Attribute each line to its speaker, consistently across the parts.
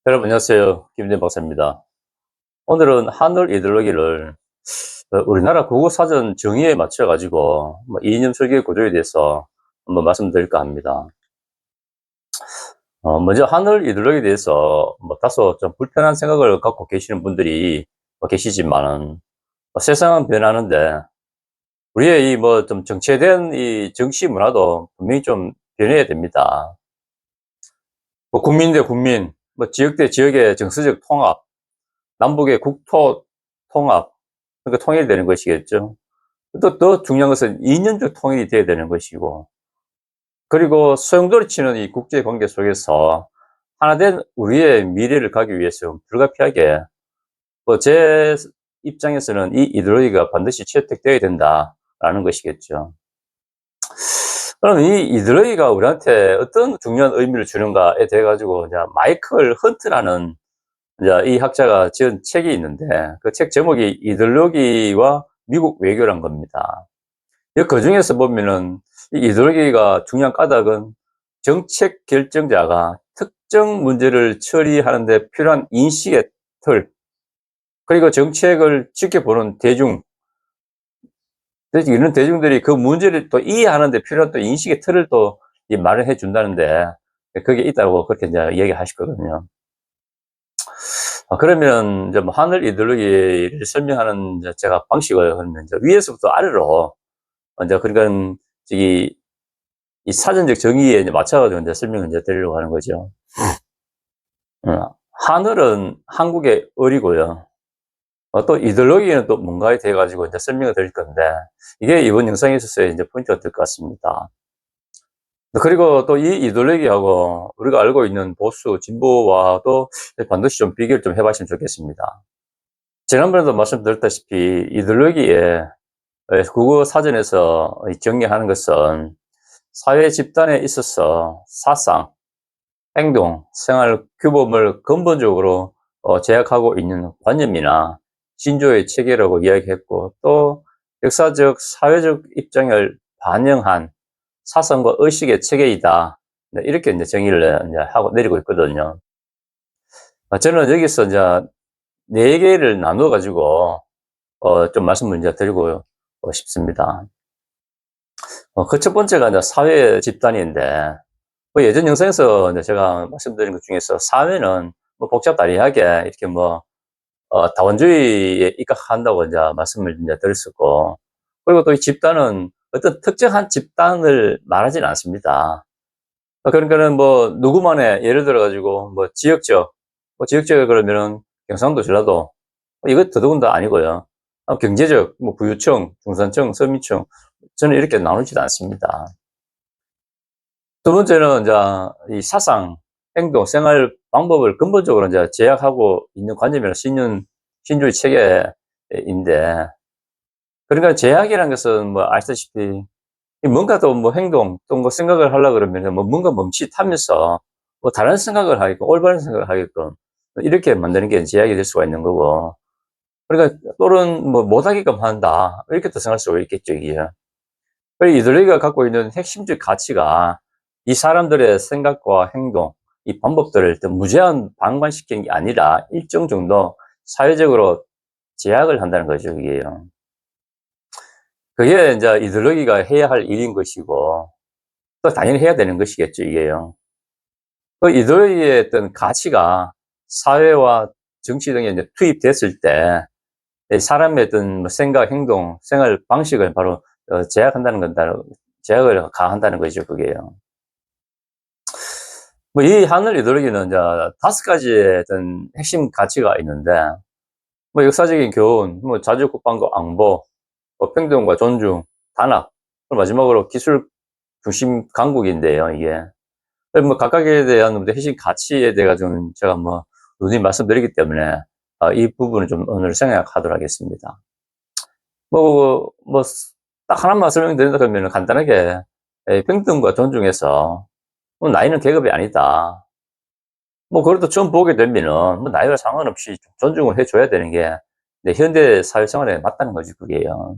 Speaker 1: 여러분 안녕하세요. 김진태 박사입니다. 오늘은 한글 이데올로기를 우리나라 국어사전 정의에 맞춰 가지고 이념 설계 구조에 대해서 한번 말씀드릴까 합니다. 먼저 한글 이데올로기에 대해서 다소 좀 불편한 생각을 갖고 계시는 분들이 계시지만은, 세상은 변하는데 우리의 이 좀 정체된 이 정치 문화도 분명히 좀 변해야 됩니다. 국민 대 국민, 지역 대 지역의 정서적 통합, 남북의 국토 통합, 그러니까 통일이 되는 것이겠죠. 또 더 중요한 것은 이념적 통일이 돼야 되는 것이고, 그리고 소용돌이치는 이 국제 관계 속에서 하나된 우리의 미래를 가기 위해서 불가피하게, 제 입장에서는 이 이데올로기가 반드시 채택되어야 된다라는 것이겠죠. 그럼 이 이데올로기가 우리한테 어떤 중요한 의미를 주는가에 대해 가지고 이제 마이클 헌트라는 이제 이 학자가 지은 책이 있는데, 그 책 제목이 이데올로기와 미국 외교란 겁니다. 그중에서 보면은 이 이데올로기가 중요한 까닭은 정책 결정자가 특정 문제를 처리하는 데 필요한 인식의 틀, 그리고 정책을 지켜보는 대중, 이런 대중들이 그 문제를 또 이해하는 데 필요한 또 인식의 틀을 또 마련해 준다는데, 그게 있다고 그렇게 이제 얘기하시거든요. 그러면 이제 하늘 이데올로기를 설명하는 제가 방식을 그러면 이제 위에서부터 아래로 이제, 그러니까 이 사전적 정의에 이제 맞춰가지고 이제 설명을 이제 드리려고 하는 거죠. 하늘은 한국의 을이고요. 또 이데올로기는 또 뭔가에 대해 가지고 이제 설명을 드릴 건데, 이게 이번 영상에 있어서 이제 포인트가 될 것 같습니다. 그리고 또 이 이데올로기하고 우리가 알고 있는 보수, 진보와도 반드시 좀 비교를 좀 해봤으면 좋겠습니다. 지난번에도 말씀드렸다시피 이데올로기에 국어 사전에서 정의하는 것은 사회 집단에 있어서 사상, 행동, 생활 규범을 근본적으로 제약하고 있는 관념이나 신조의 체계라고 이야기했고, 또 역사적, 사회적 입장을 반영한 사상과 의식의 체계이다. 이렇게 이제 정의를 이제 하고 내리고 있거든요. 저는 여기서 이제 네 개를 나누어 가지고 좀 말씀을 이제 드리고 싶습니다. 그 첫 번째가 이제 사회 집단인데, 예전 영상에서 이제 제가 말씀드린 것 중에서 사회는 복잡다리하게 이렇게 다원주의에 입각한다고 이제 말씀을 이제 드렸었고, 그리고 또 이 집단은 어떤 특정한 집단을 말하지는 않습니다. 그러니까는 누구만의 예를 들어 가지고 지역적, 지역적에 그러면은 경상도, 전라도, 이거 더더군다 아니고요. 경제적, 부유층, 중산층, 서민층, 저는 이렇게 나누지도 않습니다. 두 번째는 이제 이 사상, 행동, 생활 방법을 근본적으로 이제 제약하고 있는 관념이나 신주의 체계인데, 그러니까 제약이라는 것은 아시다시피 뭔가 또 행동, 또 생각을 하려고 그러면 뭔가 멈칫하면서 다른 생각을 하게끔, 올바른 생각을 하게끔 이렇게 만드는 게 제약이 될 수가 있는 거고, 그러니까 또는 못하게끔 한다, 이렇게 또 생각할 수가 있겠죠, 이게. 그리고 이들이 갖고 있는 핵심적 가치가 이 사람들의 생각과 행동, 이 방법들을 무제한 방관시키는 게 아니라 일정 정도 사회적으로 제약을 한다는 거죠, 이게요. 그게 이제 이데올로기가 해야 할 일인 것이고, 또 당연히 해야 되는 것이겠죠, 이게요. 그 이데올로기의 어떤 가치가 사회와 정치 등에 이제 투입됐을 때, 사람의 어떤 생각, 행동, 생활 방식을 바로 제약한다는 건다, 제약을 가한다는 거죠, 그게요. 이 하늘 이데올로기는 이제 다섯 가지의 어떤 핵심 가치가 있는데, 역사적인 교훈, 자주 국방과 안보, 평등과 존중, 단합, 그리고 마지막으로 기술 중심 강국인데요, 이게. 각각에 대한 핵심 가치에 대해 가지고는 제가 누누이 말씀드리기 때문에, 이 부분을 좀 오늘 생각하도록 하겠습니다. 뭐, 뭐, 딱 하나만 설명드린다 그러면 간단하게, 평등과 존중에서, 나이는 계급이 아니다. 그래도 처음 보게 되면은, 나이와 상관없이 좀 존중을 해줘야 되는 게, 현대 사회생활에 맞다는 거지, 그게요.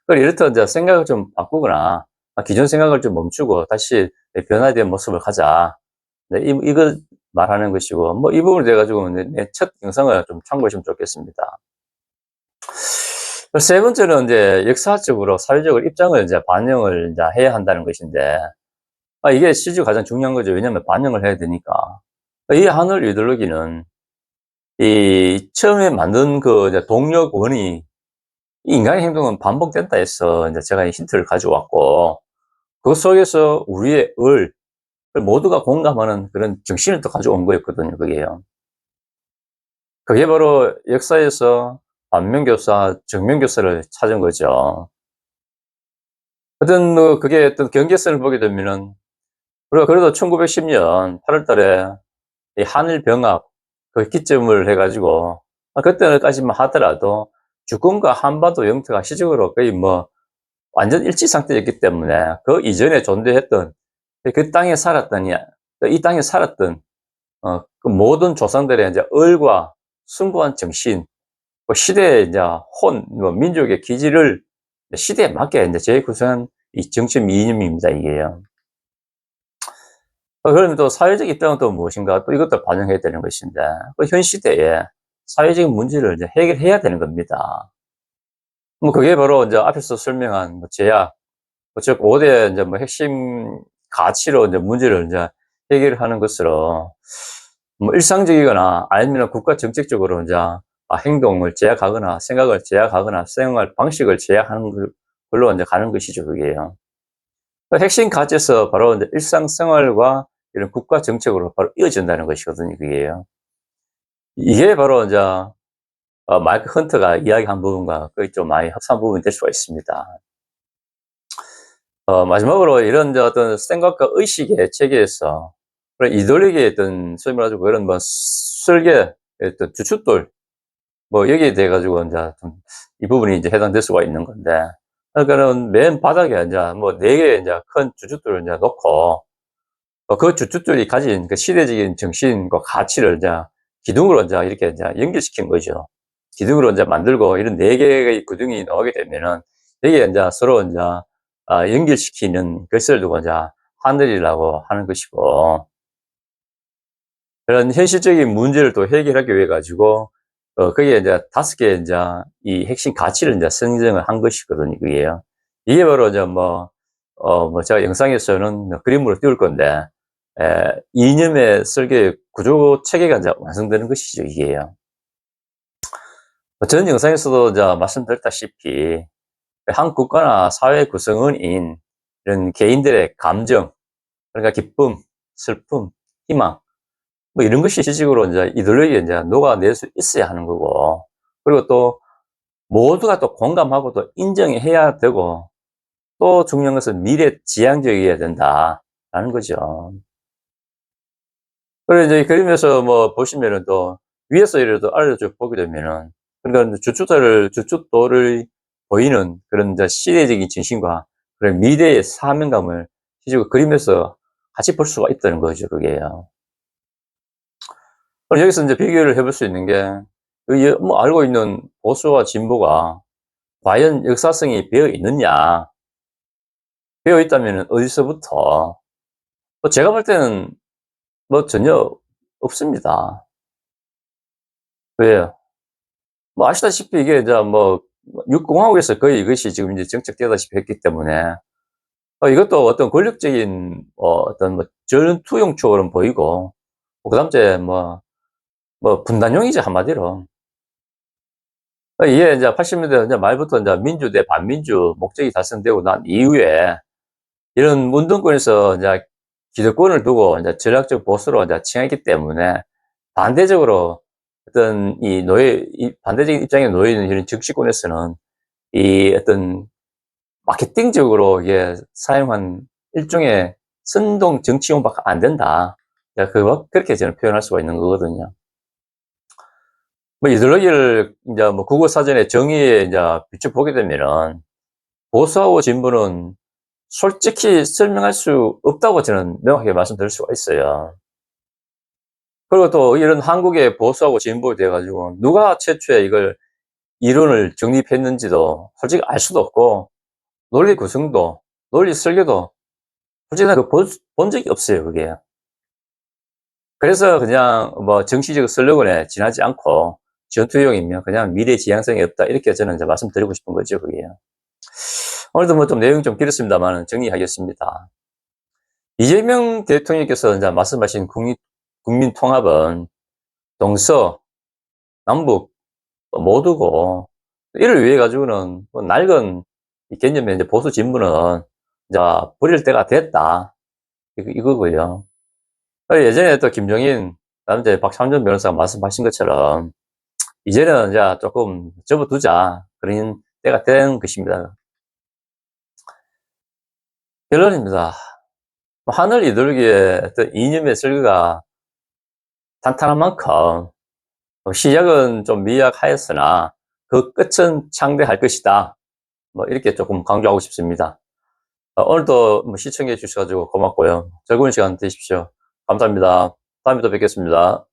Speaker 1: 이렇다 이제 생각을 좀 바꾸거나, 기존 생각을 좀 멈추고 다시 변화된 모습을 가자. 이거 말하는 것이고, 뭐 이 부분에 대해 가지고 내 첫 영상을 좀 참고하시면 좋겠습니다. 세 번째는 이제 역사적으로 사회적으로 입장을 이제 반영을 이제 해야 한다는 것인데, 이게 실제 가장 중요한 거죠. 왜냐하면 반영을 해야 되니까. 이 하늘 이데올로기는 이 처음에 만든 그 이제 동력원이 이 인간의 행동은 반복된다 해서 이제 제가 이 힌트를 가져왔고, 그 속에서 우리의 을 모두가 공감하는 그런 정신을 또 가져온 거였거든요, 그게요. 그게 바로 역사에서 반면교사, 정면교사를 찾은 거죠. 어떤 뭐 그게 어떤 경계선을 보게 되면은, 우리가 그래도 1910년 8월 달에 이 한일병합 그 기점을 해 가지고, 그때까지만 하더라도 주권과 한반도 영토가 시적으로 거의 뭐 완전 일치 상태였기 때문에, 그 이전에 존재했던 그 땅에 살았던 이 땅에 살았던 그 모든 조상들의 이제 을과 숭고한 정신, 그 시대의 이제 뭐 민족의 기질을 시대에 맞게 이제 재구성한 이 정치 이념입니다, 이게요. 그러면 또 사회적 입장은 또 무엇인가? 또 이것도 반영해야 되는 것인데, 그 현 시대에 사회적인 문제를 이제 해결해야 되는 겁니다. 뭐 그게 바로 이제 앞에서 설명한 뭐 제약, 즉 5대 이제 뭐 핵심 가치로 이제 문제를 이제 해결하는 것으로, 뭐 일상적이거나 아니면 국가 정책적으로 이제 행동을 제약하거나 생각을 제약하거나 생활 방식을 제약하는 걸로 이제 가는 것이죠, 그게요. 그 핵심 가치에서 바로 이제 일상생활과 이런 국가 정책으로 바로 이어진다는 것이거든요, 그게요. 이게 바로 이제 마이크 헌터가 이야기한 부분과 거의 좀 많이 흡사한 부분이 될 수가 있습니다. 마지막으로 이런 이제 어떤 생각과 의식의 체계에서 그런 이데올로기의 어떤 소위 말해 가지고 이런 뭐 설계, 어떤 주춧돌, 뭐 여기에 대해 가지고 인제 좀 이 부분이 이제 해당될 수가 있는 건데, 그러니까는 맨 바닥에 인제 뭐 4 개의 인제 큰 주춧돌을 인제 놓고, 그 주춧돌이 가진 그 시대적인 정신과 가치를 인제 기둥으로 인제 이렇게 인제 연결시킨 거죠. 기둥으로 인제 만들고, 이런 4 개의 기둥이 나오게 되면은 여기에 인제 서로 인제 연결시키는 것을 두고 인제 하늘이라고 하는 것이고, 그런 현실적인 문제를 또 해결하기 위해 가지고 거기에 이제 5개의 인제 이 핵심 가치를 인제 선정을 한 것이거든요, 그게요. 이게 바로 이제 뭐 제가 영상에서는 그림으로 띄울 건데, 이념의 설계 구조 체계가 인제 완성되는 것이죠, 이게요. 전 영상에서도 이제 말씀드렸다시피 한 국가나 사회 구성원인 이런 개인들의 감정, 그러니까 기쁨, 슬픔, 희망, 뭐 이런 것이 실질적으로 인제 이데올로기에 인제 녹아낼 수 있어야 하는 거고, 그리고 또 모두가 또 공감하고 또 인정해야 되고, 또 중요한 것은 미래지향적이어야 된다라는 거죠. 그리고 이제 그림에서 뭐 보시면은 또 위에서 예를 들어 아래로 쭉 보게 되면은, 그러니까 주춧돌을 보이는 그런 이제 시대적인 정신과 그런 미래의 사명감을 실제로 그림에서 같이 볼 수가 있다는 거죠, 그게요. 그럼 여기서 이제 비교를 해볼 수 있는 게, 뭐 알고 있는 보수와 진보가 과연 역사성이 배어 있느냐? 배어 있다면 어디서부터? 뭐 제가 볼 때는 뭐 전혀 없습니다. 왜요? 뭐 아시다시피 이게 이제 뭐 육공화국에서 거의 이것이 지금 이제 정착되다시피 했기 때문에, 이것도 어떤 권력적인 어떤 뭐 전투용처럼 보이고, 그다음 에 뭐 분단용이죠, 한마디로. 이게 이제 80년대 이제 말부터 이제 민주 대 반민주 목적이 달성되고 난 이후에 이런 운동권에서 이제 기득권을 두고 이제 전략적 보수로 이제 칭했기 때문에, 반대적으로 어떤 이 반대적인 입장에 놓여 있는 이런 정치권에서는 이 어떤 마케팅적으로 이게 사용한 일종의 선동 정치용밖에 안 된다. 그렇게 저는 표현할 수가 있는 거거든요. 뭐 이데올로기를 이제 뭐 국어사전의 정의에 이제 비춰보게 되면은, 보수하고 진보는 솔직히 설명할 수 없다고 저는 명확하게 말씀드릴 수가 있어요. 그리고 또 이런 한국의 보수하고 진보에 대해 가지고 누가 최초에 이걸 이론을 정립했는지도 솔직히 알 수도 없고, 논리 구성도, 논리 설계도 솔직히 본 적이 없어요, 그게. 그래서 그냥 뭐 정치적 슬로건에 지나지 않고 전투용이면 그냥 미래 지향성이 없다. 이렇게 저는 이제 말씀드리고 싶은 거죠, 그게요. 오늘도 뭐 좀 내용이 좀 길었습니다만 정리하겠습니다. 이재명 대통령께서 이제 말씀하신 국민 통합은 동서, 남북 모두고 이를 위해 가지고는 뭐 낡은 이 개념의 이제 보수 진보는 이제 버릴 때가 됐다. 이거고요. 예전에 또 김종인, 그다음에 이제 박창준 변호사가 말씀하신 것처럼 이제는 이제 조금 접어두자. 그런 때가 된 것입니다. 결론입니다. 하늘 이돌기에 어떤 이념의 설계가 탄탄한 만큼 시작은 좀 미약하였으나 그 끝은 창대할 것이다. 뭐 이렇게 조금 강조하고 싶습니다. 오늘도 뭐 시청해 주셔가지고 고맙고요. 즐거운 시간 되십시오. 감사합니다. 다음에 또 뵙겠습니다.